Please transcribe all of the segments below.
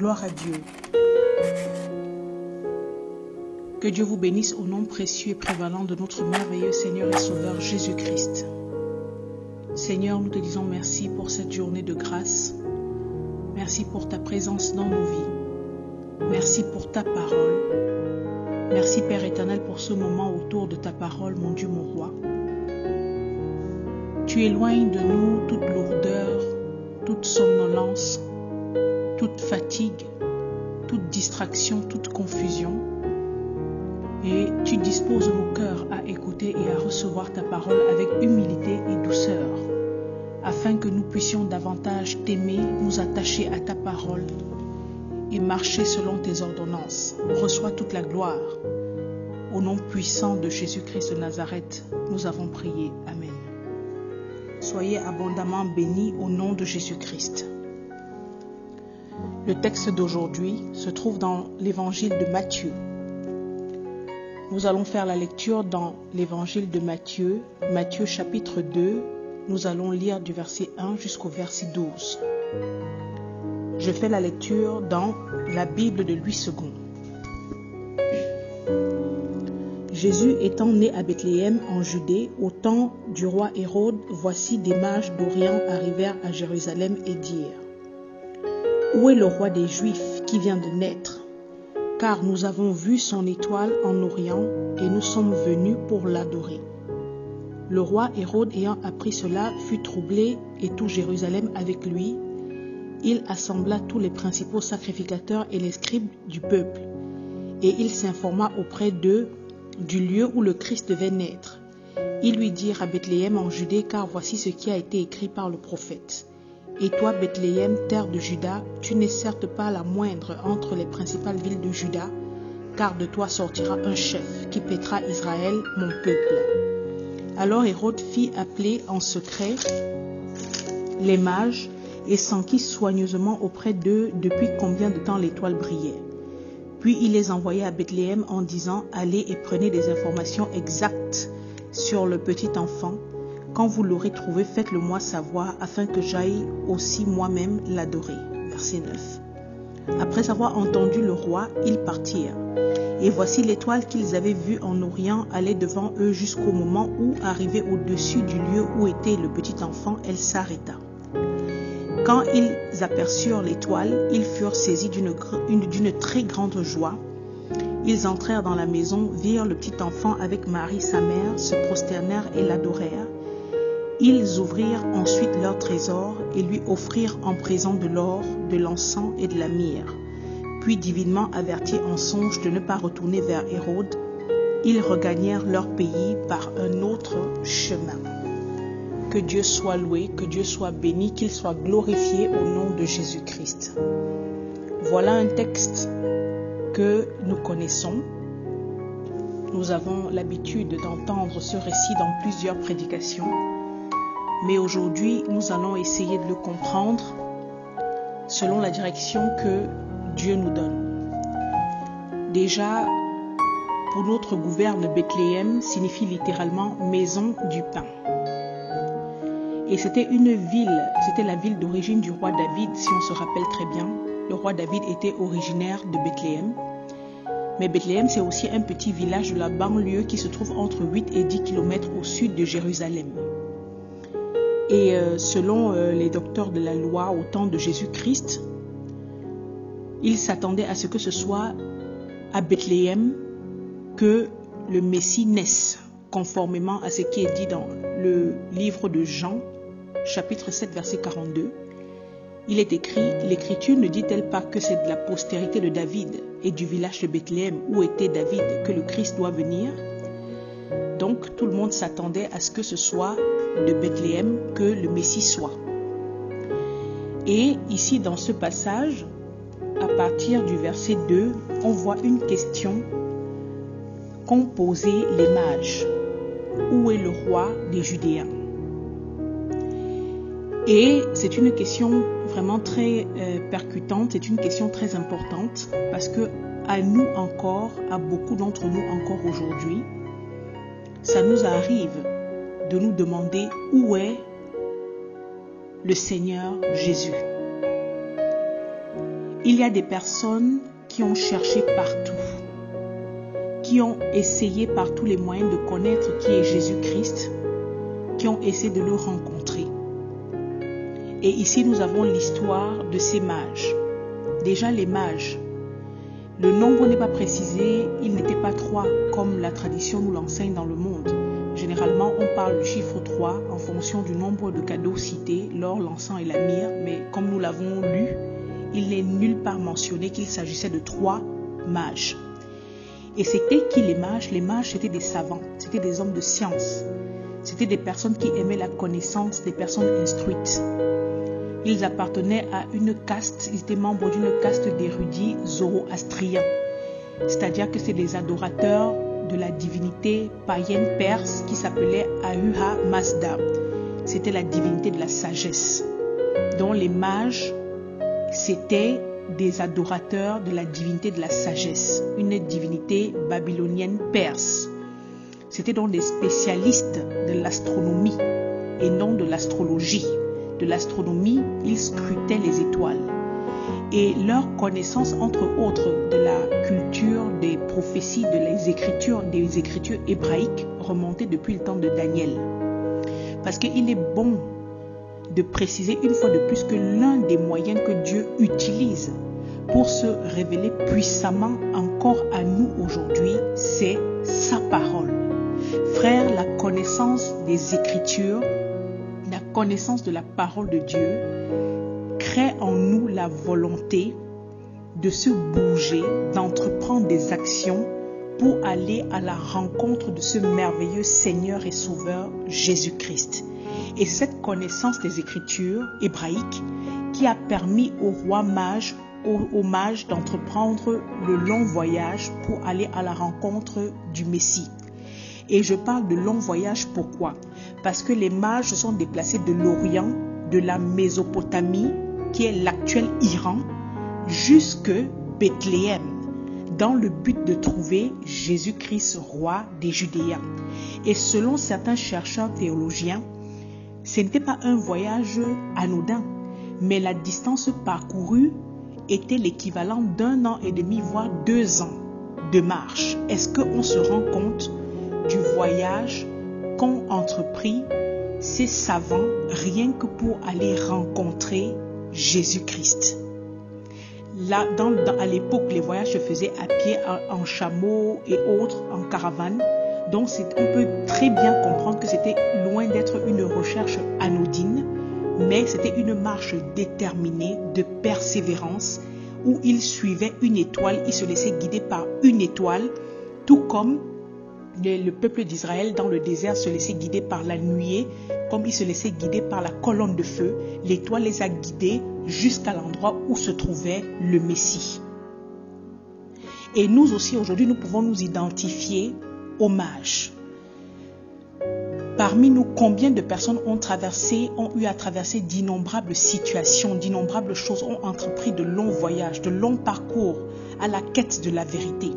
Gloire à Dieu. Que Dieu vous bénisse au nom précieux et prévalent de notre merveilleux Seigneur et Sauveur Jésus-Christ. Seigneur, nous te disons merci pour cette journée de grâce. Merci pour ta présence dans nos vies. Merci pour ta parole. Merci Père éternel pour ce moment autour de ta parole, mon Dieu, mon roi. Tu éloignes de nous toute lourdeur, toute somnolence, toute fatigue, toute distraction, toute confusion. Et tu disposes nos cœurs à écouter et à recevoir ta parole avec humilité et douceur, afin que nous puissions davantage t'aimer, nous attacher à ta parole et marcher selon tes ordonnances. Reçois toute la gloire. Au nom puissant de Jésus-Christ de Nazareth, nous avons prié. Amen. Soyez abondamment bénis au nom de Jésus-Christ. Le texte d'aujourd'hui se trouve dans l'évangile de Matthieu. Nous allons faire la lecture dans l'évangile de Matthieu, Matthieu chapitre 2. Nous allons lire du verset 1 jusqu'au verset 12. Je fais la lecture dans la Bible de Louis II. Jésus étant né à Bethléem en Judée, au temps du roi Hérode, voici des mages d'Orient arrivèrent à Jérusalem et dirent : Où est le roi des Juifs qui vient de naître ? Car nous avons vu son étoile en Orient et nous sommes venus pour l'adorer. Le roi Hérode ayant appris cela fut troublé et tout Jérusalem avec lui. Il assembla tous les principaux sacrificateurs et les scribes du peuple, et il s'informa auprès d'eux du lieu où le Christ devait naître. Ils lui dirent à Bethléem en Judée, car voici ce qui a été écrit par le prophète. Et toi, Bethléem, terre de Juda, tu n'es certes pas la moindre entre les principales villes de Juda, car de toi sortira un chef qui paîtra Israël, mon peuple. Alors Hérode fit appeler en secret les mages et s'enquit soigneusement auprès d'eux depuis combien de temps l'étoile brillait. Puis il les envoya à Bethléem en disant : Allez et prenez des informations exactes sur le petit enfant. Quand vous l'aurez trouvé, faites-le moi savoir, afin que j'aille aussi moi-même l'adorer. Verset 9. Après avoir entendu le roi, ils partirent. Et voici l'étoile qu'ils avaient vue en Orient allait devant eux jusqu'au moment où, arrivée au-dessus du lieu où était le petit enfant, elle s'arrêta. Quand ils aperçurent l'étoile, ils furent saisis d'une très grande joie. Ils entrèrent dans la maison, virent le petit enfant avec Marie sa mère, se prosternèrent et l'adorèrent. Ils ouvrirent ensuite leur trésor et lui offrirent en présent de l'or, de l'encens et de la myrrhe. Puis, divinement avertis en songe de ne pas retourner vers Hérode, ils regagnèrent leur pays par un autre chemin. Que Dieu soit loué, que Dieu soit béni, qu'il soit glorifié au nom de Jésus-Christ. Voilà un texte que nous connaissons. Nous avons l'habitude d'entendre ce récit dans plusieurs prédications. Mais aujourd'hui, nous allons essayer de le comprendre selon la direction que Dieu nous donne. Déjà, pour notre gouverne, Bethléem signifie littéralement maison du pain. Et c'était la ville d'origine du roi David, si on se rappelle très bien. Le roi David était originaire de Bethléem. Mais Bethléem, c'est aussi un petit village de la banlieue qui se trouve entre 8 et 10 km au sud de Jérusalem. Et selon les docteurs de la loi au temps de Jésus-Christ, ils s'attendaient à ce que ce soit à Bethléem que le Messie naisse, conformément à ce qui est dit dans le livre de Jean, chapitre 7, verset 42. Il est écrit : l'Écriture ne dit-elle pas que c'est de la postérité de David et du village de Bethléem où était David que le Christ doit venir ? Donc tout le monde s'attendait à ce que ce soit de Bethléem que le Messie soit. Et ici dans ce passage, à partir du verset 2, on voit une question qu'ont posée les mages. Où est le roi des Judéens ? Et c'est une question vraiment très percutante, c'est une question très importante parce que à nous encore, à beaucoup d'entre nous encore aujourd'hui, ça nous arrive de nous demander où est le Seigneur Jésus. Il y a des personnes qui ont cherché partout, qui ont essayé par tous les moyens de connaître qui est Jésus-Christ, qui ont essayé de le rencontrer. Et ici, nous avons l'histoire de ces mages. Déjà, les mages, le nombre n'est pas précisé, ils n'étaient pas 3 comme la tradition nous l'enseigne dans le monde. Généralement, on parle du chiffre 3 en fonction du nombre de cadeaux cités, l'or, l'encens et la myrrhe, mais comme nous l'avons lu, il n'est nulle part mentionné qu'il s'agissait de 3 mages. Et c'était qui les mages? Les mages, c'était des savants, c'était des hommes de science, c'était des personnes qui aimaient la connaissance, des personnes instruites. Ils appartenaient à une caste, ils étaient membres d'une caste d'érudits zoroastriens. C'est-à-dire que c'est des adorateurs de la divinité païenne perse qui s'appelait Ahura Mazda. C'était la divinité de la sagesse. Donc les mages, c'était des adorateurs de la divinité de la sagesse, une divinité babylonienne perse. C'était donc des spécialistes de l'astronomie et non de l'astrologie. De l'astronomie, ils scrutaient les étoiles. Et leur connaissance, entre autres, de la culture, des prophéties, des écritures hébraïques, remontait depuis le temps de Daniel. Parce qu'il est bon de préciser une fois de plus que l'un des moyens que Dieu utilise pour se révéler puissamment encore à nous aujourd'hui, c'est sa parole. Frères, la connaissance des Écritures, la connaissance de la parole de Dieu crée en nous la volonté de se bouger, d'entreprendre des actions pour aller à la rencontre de ce merveilleux Seigneur et Sauveur Jésus-Christ. Et cette connaissance des Écritures hébraïques qui a permis aux rois mages, aux mages d'entreprendre le long voyage pour aller à la rencontre du Messie. Et je parle de long voyage, pourquoi? Parce que les mages se sont déplacés de l'Orient, de la Mésopotamie, qui est l'actuel Iran, jusque Bethléem, dans le but de trouver Jésus-Christ, roi des Judéens. Et selon certains chercheurs théologiens, ce n'était pas un voyage anodin, mais la distance parcourue était l'équivalent d'1 an et demi, voire 2 ans de marche. Est-ce qu'on se rend compte du voyage qu'ont entrepris ces savants rien que pour aller rencontrer Jésus-Christ? Là, à l'époque, les voyages se faisaient à pied, en chameau et autres, en caravane. Donc, on peut très bien comprendre que c'était loin d'être une recherche anodine, mais c'était une marche déterminée de persévérance où ils suivaient une étoile, ils se laissaient guider par une étoile, tout comme le peuple d'Israël dans le désert se laissait guider par la nuée, comme il se laissait guider par la colonne de feu. L'étoile les a guidés jusqu'à l'endroit où se trouvait le Messie. Et nous aussi, aujourd'hui, nous pouvons nous identifier aux mages. Parmi nous, combien de personnes ont eu à traverser d'innombrables situations, d'innombrables choses, ont entrepris de longs voyages, de longs parcours à la quête de la vérité.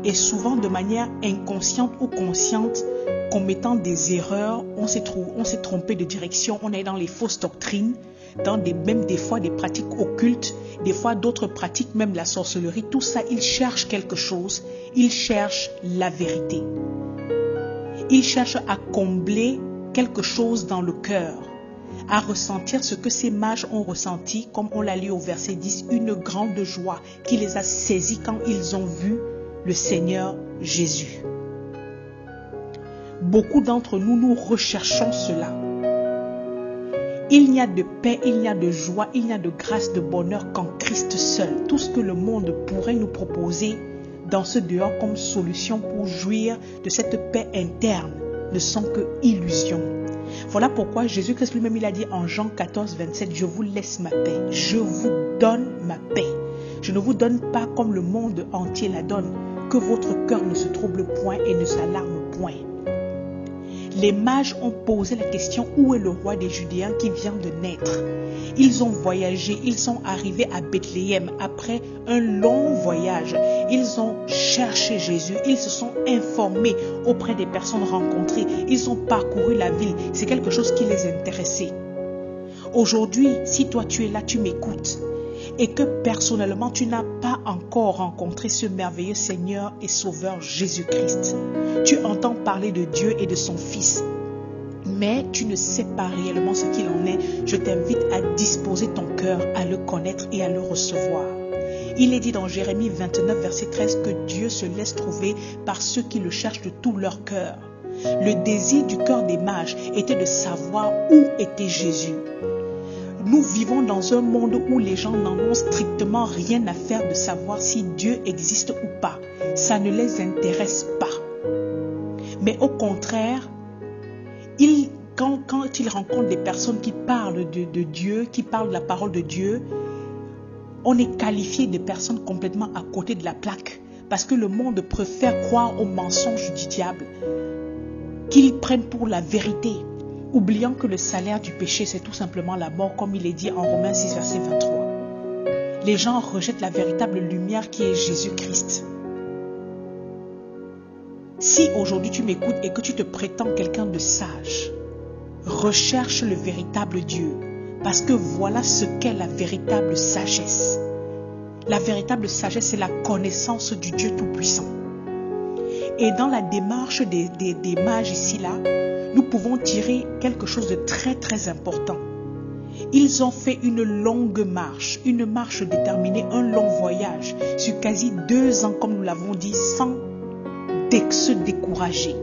Et souvent, de manière inconsciente ou consciente, commettant des erreurs, on s'est trompé de direction, on est dans les fausses doctrines, même des fois des pratiques occultes, des fois d'autres pratiques, même la sorcellerie. Tout ça, ils cherchent quelque chose, ils cherchent la vérité. Ils cherchent à combler quelque chose dans le cœur, à ressentir ce que ces mages ont ressenti, comme on l'a lu au verset 10, une grande joie qui les a saisis quand ils ont vu le Seigneur Jésus. Beaucoup d'entre nous, nous recherchons cela. Il n'y a de paix, il n'y a de joie, il n'y a de grâce, de bonheur qu'en Christ seul. Tout ce que le monde pourrait nous proposer dans ce dehors comme solution pour jouir de cette paix interne ne sont que illusions. Voilà pourquoi Jésus-Christ lui-même, il a dit en Jean 14, 27, « Je vous laisse ma paix, je vous donne ma paix. Je ne vous donne pas comme le monde entier la donne, que votre cœur ne se trouble point et ne s'alarme point. » Les mages ont posé la question, où est le roi des Judéens qui vient de naître? Ils ont voyagé, ils sont arrivés à Bethléem après un long voyage. Ils ont cherché Jésus, ils se sont informés auprès des personnes rencontrées. Ils ont parcouru la ville, c'est quelque chose qui les intéressait. Aujourd'hui, si toi tu es là, tu m'écoutes et que personnellement tu n'as pas encore rencontré ce merveilleux Seigneur et Sauveur Jésus-Christ. Tu entends parler de Dieu et de son Fils, mais tu ne sais pas réellement ce qu'il en est. Je t'invite à disposer ton cœur à le connaître et à le recevoir. Il est dit dans Jérémie 29, verset 13 que Dieu se laisse trouver par ceux qui le cherchent de tout leur cœur. Le désir du cœur des mages était de savoir où était Jésus. Nous vivons dans un monde où les gens n'en ont strictement rien à faire de savoir si Dieu existe ou pas. Ça ne les intéresse pas. Mais au contraire, quand ils rencontrent des personnes qui parlent de Dieu, qui parlent de la parole de Dieu, on est qualifié de personnes complètement à côté de la plaque. Parce que le monde préfère croire aux mensonges du diable qu'ils prennent pour la vérité, oubliant que le salaire du péché, c'est tout simplement la mort, comme il est dit en Romains 6, verset 23. Les gens rejettent la véritable lumière qui est Jésus-Christ. Si aujourd'hui tu m'écoutes et que tu te prétends quelqu'un de sage, recherche le véritable Dieu, parce que voilà ce qu'est la véritable sagesse. La véritable sagesse, c'est la connaissance du Dieu Tout-Puissant. Et dans la démarche des mages ici, là, nous pouvons tirer quelque chose de très très important. Ils ont fait une longue marche, une marche déterminée, un long voyage, sur quasi 2 ans, comme nous l'avons dit, sans se décourager.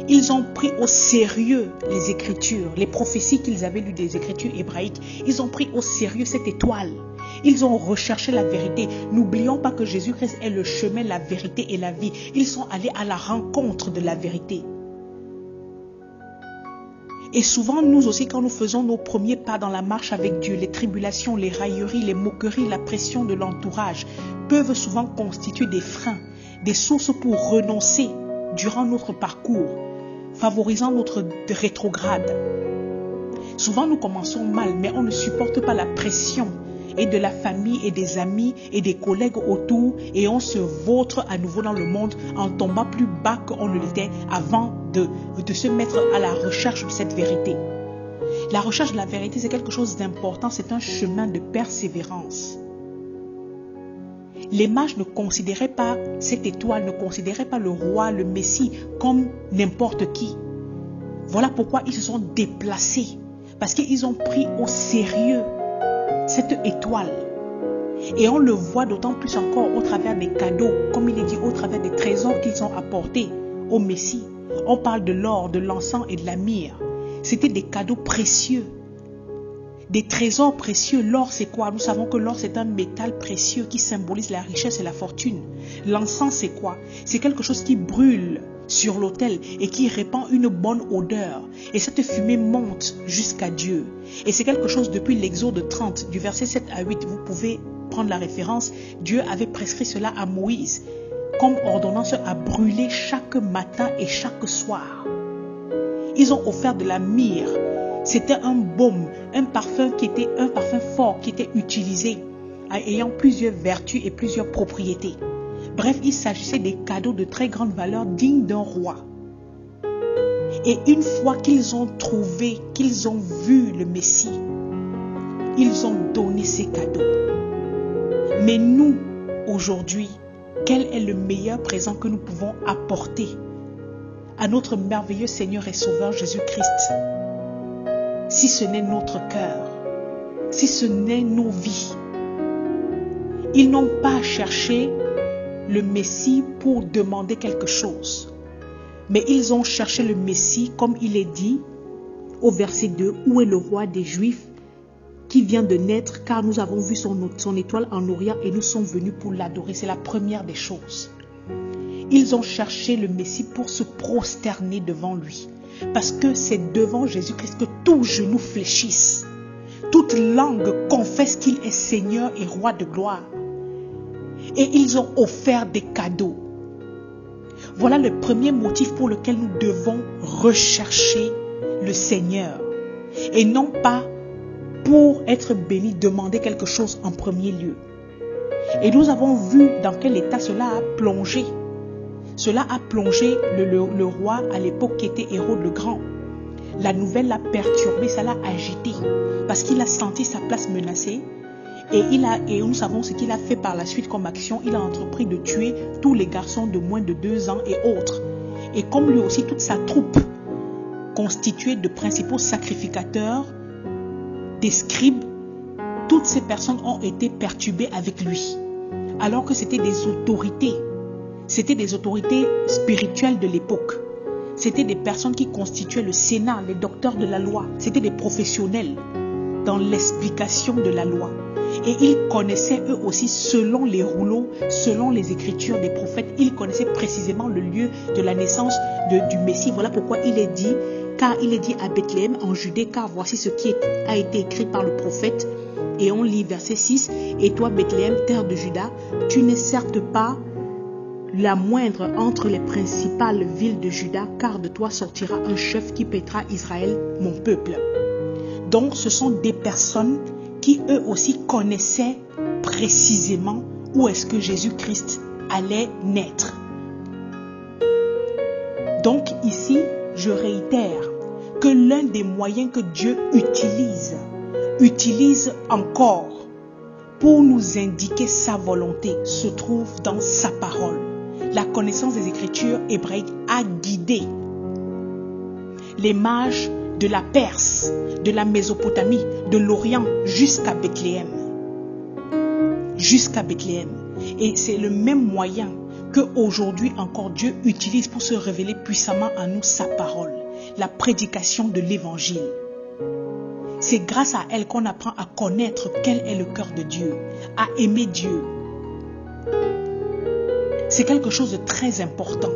Ils ont pris au sérieux les Écritures, les prophéties qu'ils avaient lues des Écritures hébraïques. Ils ont pris au sérieux cette étoile. Ils ont recherché la vérité. N'oublions pas que Jésus-Christ est le chemin, la vérité et la vie. Ils sont allés à la rencontre de la vérité. Et souvent, nous aussi, quand nous faisons nos premiers pas dans la marche avec Dieu, les tribulations, les railleries, les moqueries, la pression de l'entourage peuvent souvent constituer des freins, des sources pour renoncer durant notre parcours, favorisant notre rétrograde. Souvent, nous commençons mal, mais on ne supporte pas la pression et de la famille et des amis et des collègues autour, et on se vautre à nouveau dans le monde en tombant plus bas qu'on ne l'était avant de se mettre à la recherche de cette vérité. La recherche de la vérité, c'est quelque chose d'important, c'est un chemin de persévérance. Les mages ne considéraient pas cette étoile, ne considéraient pas le roi, le Messie comme n'importe qui. Voilà pourquoi ils se sont déplacés, parce qu'ils ont pris au sérieux cette étoile. Et on le voit d'autant plus encore au travers des cadeaux, comme il est dit, au travers des trésors qu'ils ont apportés au Messie. On parle de l'or, de l'encens et de la myrrhe. C'était des cadeaux précieux, des trésors précieux. L'or, c'est quoi? Nous savons que l'or, c'est un métal précieux qui symbolise la richesse et la fortune. L'encens, c'est quoi? C'est quelque chose qui brûle sur l'autel et qui répand une bonne odeur. Et cette fumée monte jusqu'à Dieu. Et c'est quelque chose depuis l'Exode 30, du verset 7 à 8, vous pouvez prendre la référence. Dieu avait prescrit cela à Moïse comme ordonnance à brûler chaque matin et chaque soir. Ils ont offert de la myrrhe. C'était un baume, un parfum fort qui était utilisé, ayant plusieurs vertus et plusieurs propriétés. Bref, il s'agissait des cadeaux de très grande valeur dignes d'un roi. Et une fois qu'ils ont trouvé, qu'ils ont vu le Messie, ils ont donné ces cadeaux. Mais nous, aujourd'hui, quel est le meilleur présent que nous pouvons apporter à notre merveilleux Seigneur et Sauveur Jésus-Christ, si ce n'est notre cœur, si ce n'est nos vies? Ils n'ont pas cherché le Messie pour demander quelque chose, mais ils ont cherché le Messie, comme il est dit au verset 2, où est le roi des Juifs qui vient de naître, car nous avons vu son étoile en Orient et nous sommes venus pour l'adorer. C'est la première des choses. Ils ont cherché le Messie pour se prosterner devant lui, parce que c'est devant Jésus-Christ que tout genou fléchisse, toute langue confesse qu'il est Seigneur et roi de gloire. Et ils ont offert des cadeaux. Voilà le premier motif pour lequel nous devons rechercher le Seigneur. Et non pas pour être bénis, demander quelque chose en premier lieu. Et nous avons vu dans quel état cela a plongé. Cela a plongé le roi à l'époque qui était Hérode le Grand. La nouvelle l'a perturbé, ça l'a agité. Parce qu'il a senti sa place menacée. Et nous savons ce qu'il a fait par la suite comme action. Il a entrepris de tuer tous les garçons de moins de 2 ans et autres. Et comme lui aussi, toute sa troupe, constituée de principaux sacrificateurs, des scribes, toutes ces personnes ont été perturbées avec lui. Alors que c'était des autorités spirituelles de l'époque. C'était des personnes qui constituaient le Sénat, les docteurs de la loi. C'était des professionnels dans l'explication de la loi. Et ils connaissaient eux aussi, selon les rouleaux, selon les écritures des prophètes, ils connaissaient précisément le lieu de la naissance du Messie. Voilà pourquoi il est dit, car il est dit à Bethléem en Judée, car voici ce qui a été écrit par le prophète. Et on lit verset 6, et toi Bethléem, terre de Juda, tu n'es certes pas la moindre entre les principales villes de Juda, car de toi sortira un chef qui paîtra Israël, mon peuple. Donc ce sont des personnes qui eux aussi connaissaient précisément où est-ce que Jésus-Christ allait naître. Donc ici, je réitère que l'un des moyens que Dieu utilise encore pour nous indiquer sa volonté se trouve dans sa parole. La connaissance des Écritures hébraïques a guidé les mages de la Perse, de la Mésopotamie, de l'Orient jusqu'à Bethléem. Jusqu'à Bethléem. Et c'est le même moyen qu'aujourd'hui encore Dieu utilise pour se révéler puissamment à nous sa parole. La prédication de l'Évangile. C'est grâce à elle qu'on apprend à connaître quel est le cœur de Dieu, à aimer Dieu. C'est quelque chose de très important.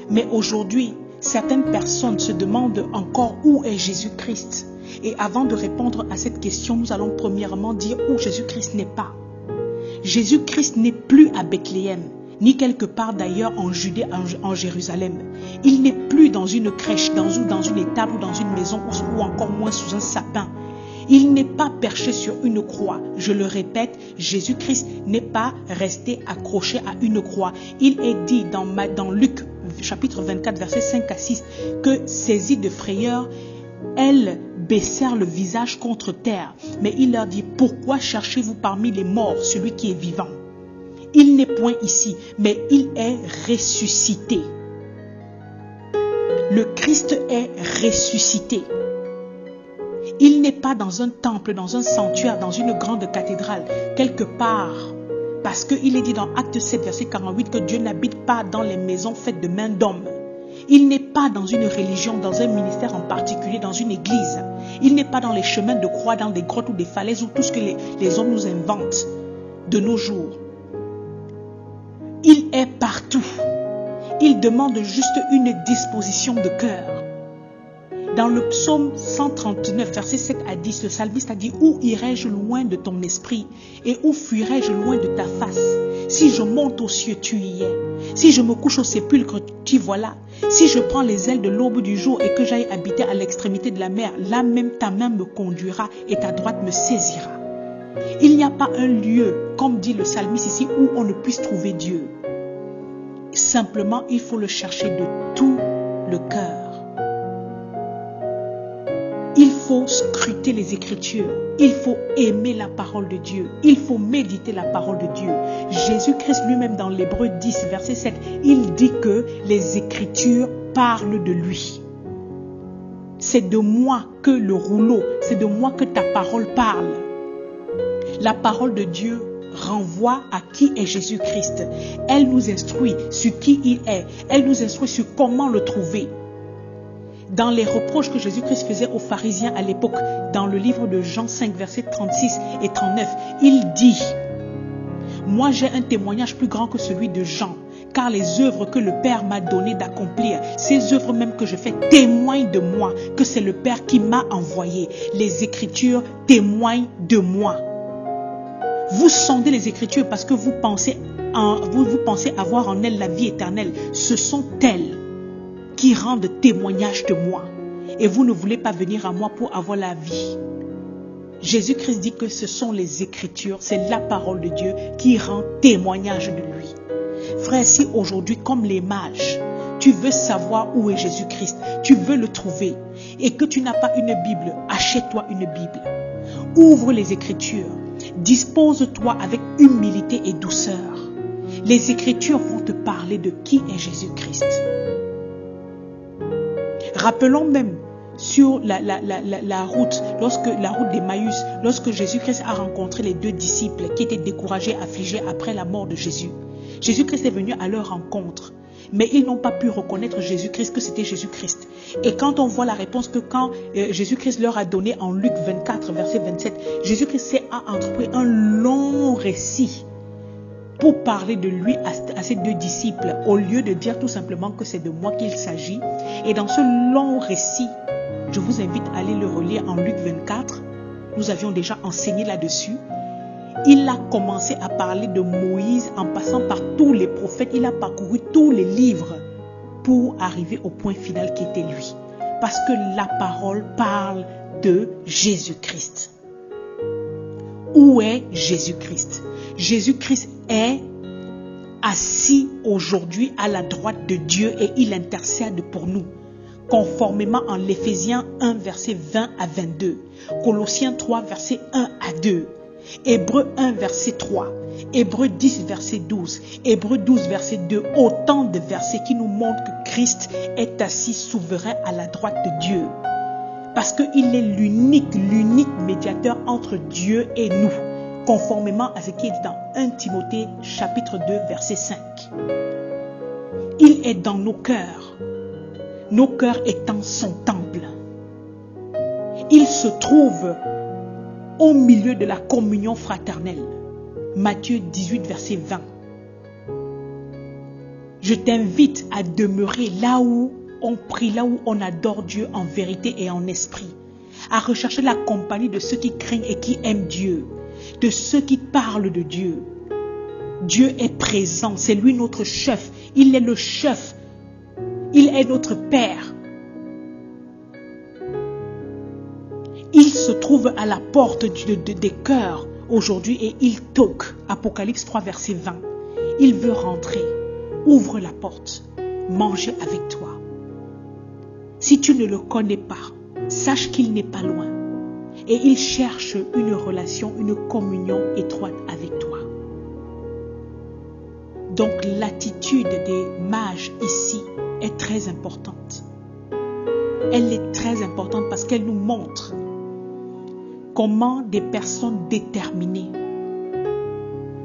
Mais aujourd'hui, certaines personnes se demandent encore où est Jésus-Christ. Et avant de répondre à cette question, nous allons premièrement dire où Jésus-Christ n'est pas. Jésus-Christ n'est plus à Bethléem, ni quelque part d'ailleurs en Judée, en Jérusalem. Il n'est plus dans une crèche, dans une étable ou dans une maison ou encore moins sous un sapin. Il n'est pas perché sur une croix. Je le répète, Jésus-Christ n'est pas resté accroché à une croix. Il est dit dans Luc chapitre 24, versets 5 à 6, que saisis de frayeur, elles baissèrent le visage contre terre. Mais il leur dit, pourquoi cherchez-vous parmi les morts celui qui est vivant? Il n'est point ici, mais il est ressuscité. Le Christ est ressuscité. Il n'est pas dans un temple, dans un sanctuaire, dans une grande cathédrale, quelque part. Parce qu'il est dit dans Acte 7, verset 48, que Dieu n'habite pas dans les maisons faites de mains d'hommes. Il n'est pas dans une religion, dans un ministère en particulier, dans une église. Il n'est pas dans les chemins de croix, dans des grottes ou des falaises ou tout ce que les hommes nous inventent de nos jours. Il est partout. Il demande juste une disposition de cœur. Dans le psaume 139, versets 7 à 10, le psalmiste a dit « Où irai-je loin de ton esprit et où fuirai-je loin de ta face? Si je monte aux cieux, tu y es. Si je me couche au sépulcre, tu y voilà. Si je prends les ailes de l'aube du jour et que j'aille habiter à l'extrémité de la mer, là même ta main me conduira et ta droite me saisira. » Il n'y a pas un lieu, comme dit le psalmiste ici, où on ne puisse trouver Dieu. Simplement, il faut le chercher de tout le cœur. Il faut scruter les Écritures. Il faut aimer la parole de Dieu. Il faut méditer la parole de Dieu. Jésus-Christ lui-même dans l'Hébreu 10, verset 7, il dit que les Écritures parlent de lui. C'est de moi que le rouleau, c'est de moi que ta parole parle. La parole de Dieu renvoie à qui est Jésus-Christ. Elle nous instruit sur qui il est. Elle nous instruit sur comment le trouver. Dans les reproches que Jésus-Christ faisait aux pharisiens à l'époque, dans le livre de Jean 5, versets 36 et 39, il dit « Moi j'ai un témoignage plus grand que celui de Jean, car les œuvres que le Père m'a donné d'accomplir, ces œuvres même que je fais témoignent de moi, que c'est le Père qui m'a envoyé. Les Écritures témoignent de moi. » Vous sondez les Écritures parce que vous pensez avoir en elles la vie éternelle. Ce sont elles qui rendent témoignage de moi. Et vous ne voulez pas venir à moi pour avoir la vie. Jésus-Christ dit que ce sont les Écritures, c'est la parole de Dieu qui rend témoignage de lui. Frère, si aujourd'hui, comme les mages, tu veux savoir où est Jésus-Christ, tu veux le trouver, et que tu n'as pas une Bible, achète-toi une Bible. Ouvre les Écritures. Dispose-toi avec humilité et douceur. Les Écritures vont te parler de qui est Jésus-Christ. Rappelons même sur la route, la route d'Emmaüs, lorsque Jésus-Christ a rencontré les 2 disciples qui étaient découragés, affligés après la mort de Jésus. Jésus-Christ est venu à leur rencontre, mais ils n'ont pas pu reconnaître Jésus-Christ, que c'était Jésus-Christ. Et quand on voit la réponse que quand Jésus-Christ leur a donné en Luc 24, verset 27, Jésus-Christ a entrepris un long récit pour parler de lui à ses 2 disciples, au lieu de dire tout simplement que c'est de moi qu'il s'agit. Et dans ce long récit, je vous invite à aller le relire en Luc 24. Nous avions déjà enseigné là-dessus. Il a commencé à parler de Moïse en passant par tous les prophètes. Il a parcouru tous les livres pour arriver au point final qui était lui. Parce que la parole parle de Jésus-Christ. Où est Jésus-Christ? Jésus-Christ est assis aujourd'hui à la droite de Dieu et il intercède pour nous. Conformément en Éphésiens 1, verset 20 à 22. Colossiens 3, verset 1 à 2. Hébreux 1, verset 3. Hébreux 10, verset 12. Hébreux 12, verset 2. Autant de versets qui nous montrent que Christ est assis souverain à la droite de Dieu. Parce qu'il est l'unique médiateur entre Dieu et nous. Conformément à ce qui est dans 1 Timothée chapitre 2, verset 5. Il est dans nos cœurs étant son temple. Il se trouve au milieu de la communion fraternelle. Matthieu 18, verset 20. Je t'invite à demeurer là où on prie, là où on adore Dieu en vérité et en esprit. À rechercher la compagnie de ceux qui craignent et qui aiment Dieu. De ceux qui parlent de Dieu. Dieu est présent, c'est lui notre chef. Il est le chef. Il est notre Père. Il se trouve à la porte des cœurs aujourd'hui et il toque. Apocalypse 3, verset 20. Il veut rentrer. Ouvre la porte. Manger avec toi. Si tu ne le connais pas, sache qu'il n'est pas loin. Et il cherche une relation, une communion étroite avec toi. Donc l'attitude des mages ici est très importante. Elle est très importante parce qu'elle nous montre comment des personnes déterminées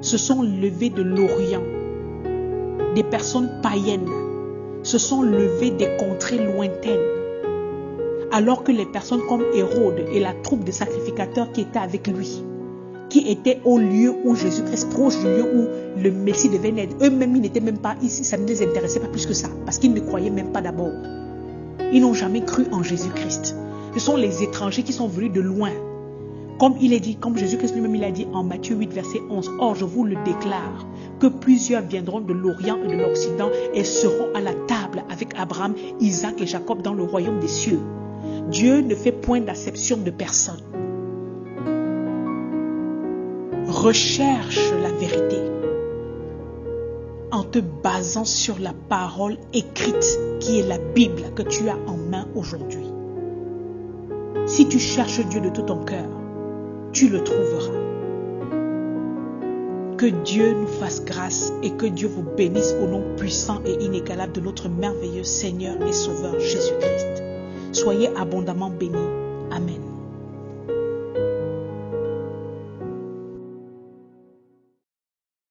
se sont levées de l'Orient. Des personnes païennes se sont levées des contrées lointaines. Alors que les personnes comme Hérode et la troupe de sacrificateurs qui étaient avec lui, qui étaient au lieu où Jésus-Christ, proche du lieu où le Messie devait naître, eux-mêmes, ils n'étaient même pas ici, ça ne les intéressait pas plus que ça, parce qu'ils ne croyaient même pas d'abord. Ils n'ont jamais cru en Jésus-Christ. Ce sont les étrangers qui sont venus de loin. Comme il est dit, comme Jésus-Christ lui-même il a dit en Matthieu 8, verset 11, « Or, je vous le déclare, que plusieurs viendront de l'Orient et de l'Occident et seront à la table avec Abraham, Isaac et Jacob dans le royaume des cieux. » Dieu ne fait point d'acception de personne. Recherche la vérité en te basant sur la parole écrite qui est la Bible que tu as en main aujourd'hui. Si tu cherches Dieu de tout ton cœur, tu le trouveras. Que Dieu nous fasse grâce et que Dieu vous bénisse au nom puissant et inégalable de notre merveilleux Seigneur et Sauveur Jésus-Christ. Soyez abondamment bénis. Amen.